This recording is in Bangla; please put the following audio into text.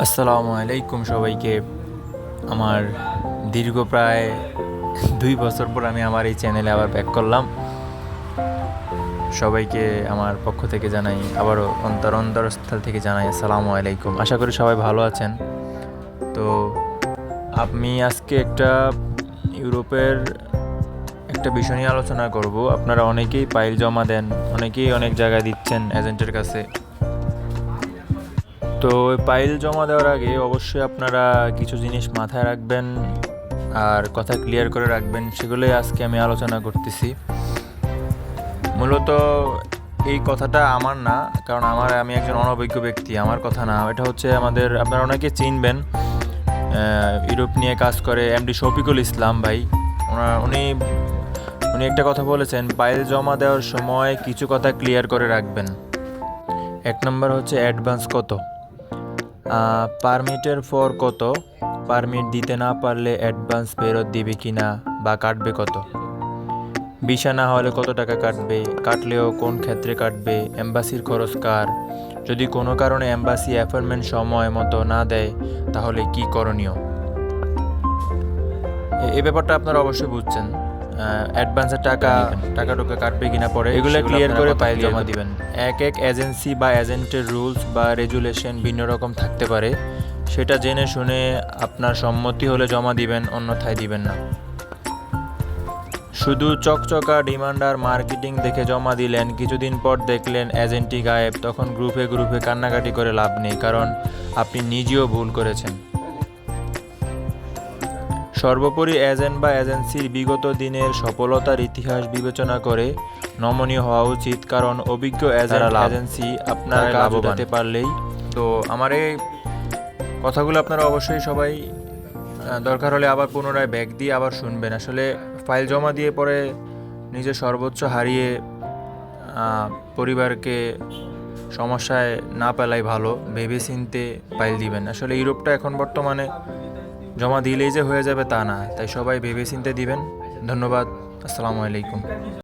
আসসালামু আলাইকুম সবাইকে। আমার দীর্ঘ প্রায় 2 বছর পর আমি আমার এই চ্যানেলে আবার ব্যাক করলাম। সবাইকে আমার পক্ষ থেকে জানাই, আবারও অন্তরস্থল থেকে জানাই আসসালামু আলাইকুম। আশা করি সবাই ভালো আছেন। তো আমি আজকে ইউরোপের একটা বিষয় নিয়ে আলোচনা করব। আপনারা অনেকেই পাইল জমা দেন, অনেকেই অনেক জায়গায় দিচ্ছেন এজেন্টের কাছে। তো ওই পাইল জমা দেওয়ার আগে অবশ্যই আপনারা কিছু জিনিস মাথায় রাখবেন আর কথা ক্লিয়ার করে রাখবেন, সেগুলোই আজকে আমি আলোচনা করতেছি। মূলত এই কথাটা আমার না, কারণ আমি একজন অনভিজ্ঞ ব্যক্তি, আমার কথা না। এটা হচ্ছে আপনারা অনেকে চিনবেন, ইউরোপ নিয়ে কাজ করে এমডি শফিকুল ইসলাম ভাই। উনি উনি একটা কথা বলেছেন, পাইল জমা দেওয়ার সময় কিছু কথা ক্লিয়ার করে রাখবেন। 1 নম্বর হচ্ছে অ্যাডভান্স কত, পারমিটের পর কত, পারমিট দিতে না পারলে অ্যাডভান্স ফেরত দিবে কিনা বা কাটবে কত, ভিসা না হলে কত টাকা কাটবে, কাটলেও কোন ক্ষেত্রে কাটবে, এম্বাসির খরচ কার, যদি কোনো কারণে এম্বাসি অ্যাপয়েন্টমেন্ট সময় মতো না দেয় তাহলে কি করণীয়। এই ব্যাপারটা আপনারা অবশ্যই বুঝছেন। অ্যাডভান্সের টাকা কাটবে কিনা পরে এগুলো ক্লিয়ার করে পাইল জমা দিবেন। এক এজেন্সি বা এজেন্টের রুলস বা রেগুলেশন ভিন্ন রকম থাকতে পারে, সেটা জেনে শুনে আপনার সম্মতি হলে জমা দিবেন, অন্যথায় দিবেন না। শুধু চকচকা ডিমান্ড আর মার্কেটিং দেখে জমা দিলেন, কিছুদিন পর দেখলেন এজেন্টই গায়েব, তখন গ্রুপে গ্রুপে কান্নাকাটি করে লাভ নেই, কারণ আপনি নিজেও ভুল করেছেন। সর্বোপরি এজেন্ট বা এজেন্সির বিগত দিনের সফলতার ইতিহাস বিবেচনা করে নমনীয় হওয়া উচিত, কারণ অভিজ্ঞ এজেন্সি আপনার কাজ উঠাতে পারলেই। তো আমার এই কথাগুলো আপনারা অবশ্যই সবাই দরকার হলে আবার পুনরায় ব্যাক দিয়ে আবার শুনবেন। আসলে ফাইল জমা দিয়ে পরে নিজের সর্বোচ্চ হারিয়ে পরিবারকে সমস্যায় না পেলাই ভালো, ভেবে চিনতে ফাইল দিবেন। আসলে ইউরোপটা এখন বর্তমানে জমা দিলেই যে হয়ে যাবে তা না, তাই সবাই ভেবে চিনতে দিবেন। ধন্যবাদ। আসসালামু আলাইকুম।